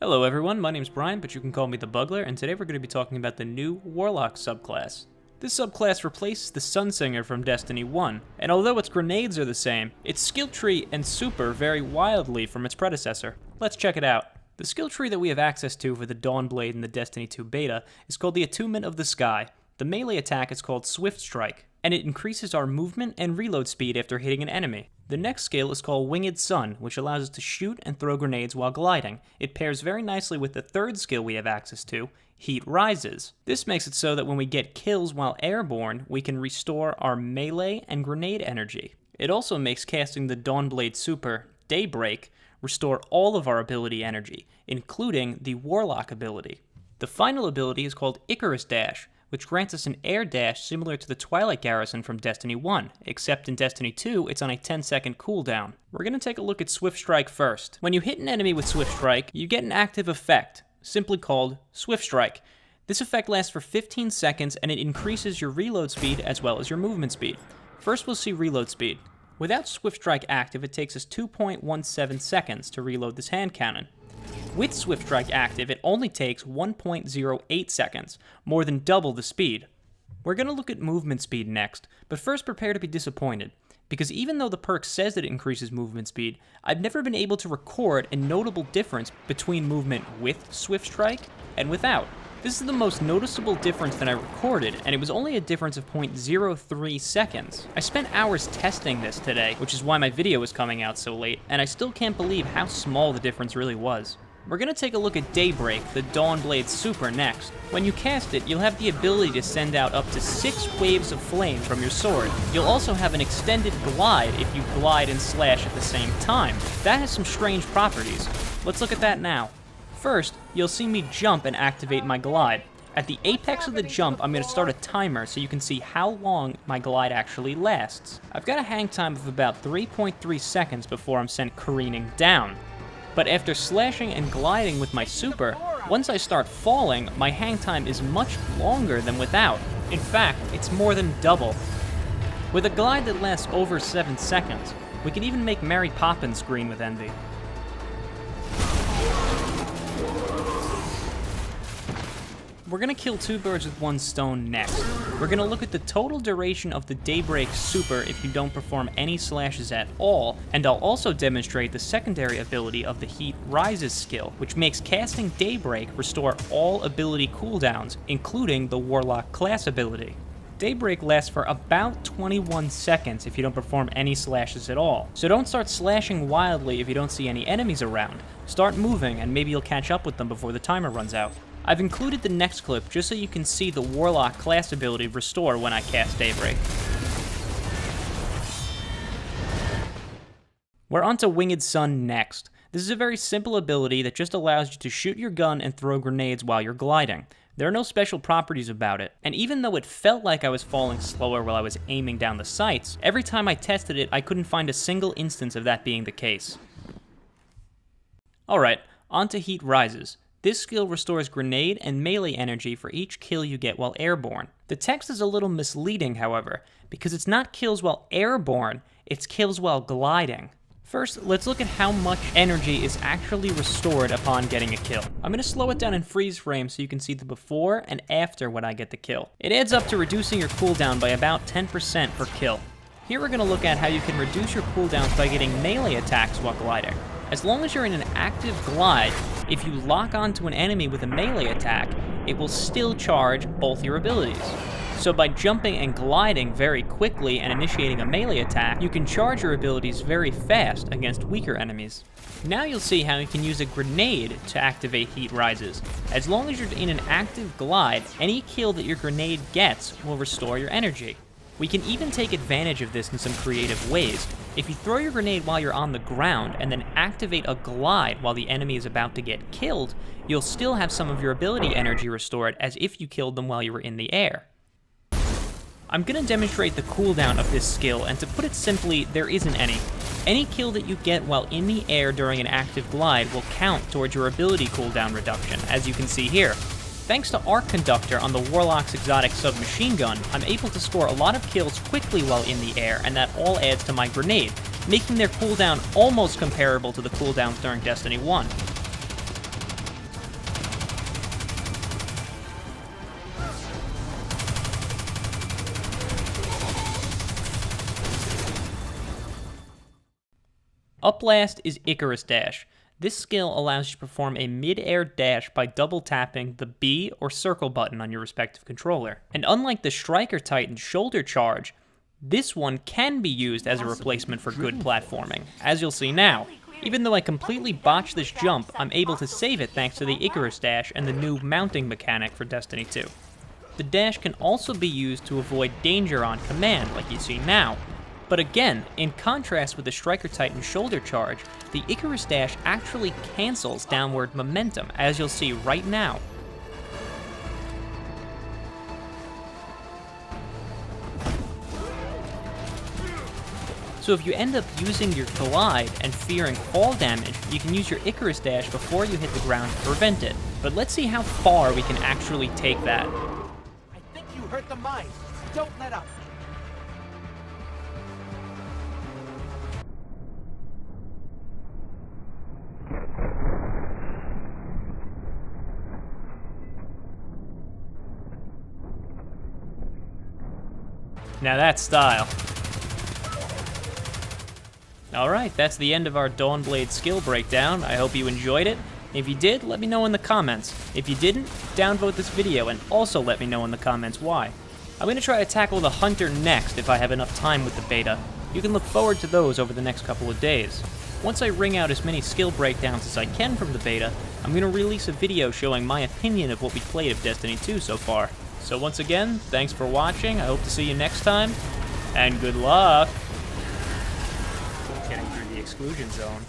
Hello everyone, my name's Brian, but you can call me the Bugler, and today we're going to be talking about the new Warlock subclass. This subclass replaces the Sunsinger from Destiny 1, and although its grenades are the same, its skill tree and super vary wildly from its predecessor. Let's check it out. The skill tree that we have access to for the Dawnblade in the Destiny 2 beta is called the Attunement of the Sky. The melee attack is called Swift Strike, and it increases our movement and reload speed after hitting an enemy. The next skill is called Winged Sun, which allows us to shoot and throw grenades while gliding. It pairs very nicely with the third skill we have access to, Heat Rises. This makes it so that when we get kills while airborne, we can restore our melee and grenade energy. It also makes casting the Dawnblade super, Daybreak, restore all of our ability energy, including the Warlock ability. The final ability is called Icarus Dash, which grants us an air dash similar to the Twilight Garrison from Destiny 1, except in Destiny 2, it's on a 10-second cooldown. We're going to take a look at Swift Strike first. When you hit an enemy with Swift Strike, you get an active effect, simply called Swift Strike. This effect lasts for 15 seconds, and it increases your reload speed as well as your movement speed. First, we'll see reload speed. Without Swift Strike active, it takes us 2.17 seconds to reload this hand cannon. With Swift Strike active, it only takes 1.08 seconds, more than double the speed. We're going to look at movement speed next, but first prepare to be disappointed, because even though the perk says that it increases movement speed, I've never been able to record a notable difference between movement with Swift Strike and without. This is the most noticeable difference that I recorded, and it was only a difference of 0.03 seconds. I spent hours testing this today, which is why my video is coming out so late, and I still can't believe how small the difference really was. We're going to take a look at Daybreak, the Dawnblade super, next. When you cast it, you'll have the ability to send out up to 6 waves of flame from your sword. You'll also have an extended glide if you glide and slash at the same time. That has some strange properties. Let's look at that now. First, you'll see me jump and activate my glide. At the apex of the jump, I'm going to start a timer so you can see how long my glide actually lasts. I've got a hang time of about 3.3 seconds before I'm sent careening down. But after slashing and gliding with my super, once I start falling, my hang time is much longer than without. In fact, it's more than double. With a glide that lasts over 7 seconds, we can even make Mary Poppins scream with envy. We're going to kill 2 birds with 1 stone next. We're going to look at the total duration of the Daybreak super if you don't perform any slashes at all, and I'll also demonstrate the secondary ability of the Heat Rises skill, which makes casting Daybreak restore all ability cooldowns, including the Warlock class ability. Daybreak lasts for about 21 seconds if you don't perform any slashes at all, so don't start slashing wildly if you don't see any enemies around. Start moving and maybe you'll catch up with them before the timer runs out. I've included the next clip just so you can see the Warlock class ability restore when I cast Daybreak. We're on to Winged Sun next. This is a very simple ability that just allows you to shoot your gun and throw grenades while you're gliding. There are no special properties about it, and even though it felt like I was falling slower while I was aiming down the sights, every time I tested it I couldn't find a single instance of that being the case. Alright, on to Heat Rises. This skill restores grenade and melee energy for each kill you get while airborne. The text is a little misleading, however, because it's not kills while airborne, it's kills while gliding. First, let's look at how much energy is actually restored upon getting a kill. I'm going to slow it down in freeze frame so you can see the before and after when I get the kill. It adds up to reducing your cooldown by about 10% per kill. Here we're going to look at how you can reduce your cooldowns by getting melee attacks while gliding. As long as you're in an active glide, if you lock onto an enemy with a melee attack, it will still charge both your abilities. So by jumping and gliding very quickly and initiating a melee attack, you can charge your abilities very fast against weaker enemies. Now you'll see how you can use a grenade to activate Heat Rises. As long as you're in an active glide, any kill that your grenade gets will restore your energy. We can even take advantage of this in some creative ways. If you throw your grenade while you're on the ground and then activate a glide while the enemy is about to get killed, you'll still have some of your ability energy restored as if you killed them while you were in the air. I'm going to demonstrate the cooldown of this skill, and to put it simply, there isn't any. Any kill that you get while in the air during an active glide will count towards your ability cooldown reduction, as you can see here. Thanks to Arc Conductor on the Warlock's exotic submachine gun, I'm able to score a lot of kills quickly while in the air, and that all adds to my grenade, making their cooldown almost comparable to the cooldowns during Destiny 1. Up last is Icarus Dash. This skill allows you to perform a mid-air dash by double tapping the B or circle button on your respective controller. And unlike the Striker Titan's shoulder charge, this one can be used as a replacement for good platforming, as you'll see now. Even though I completely botched this jump, I'm able to save it thanks to the Icarus Dash and the new mounting mechanic for Destiny 2. The dash can also be used to avoid danger on command, like you see now. But again, in contrast with the Striker Titan shoulder charge, the Icarus Dash actually cancels downward momentum, as you'll see right now. So if you end up using your glide and fearing fall damage, you can use your Icarus Dash before you hit the ground to prevent it. But let's see how far we can actually take that. I think you hurt the mine. Don't let up. Now that's style. Alright, that's the end of our Dawnblade skill breakdown. I hope you enjoyed it. If you did, let me know in the comments. If you didn't, downvote this video and also let me know in the comments why. I'm going to try to tackle the Hunter next if I have enough time with the beta. You can look forward to those over the next couple of days. Once I wring out as many skill breakdowns as I can from the beta, I'm going to release a video showing my opinion of what we played of Destiny 2 so far. So once again, thanks for watching. I hope to see you next time, and good luck getting through the exclusion zone.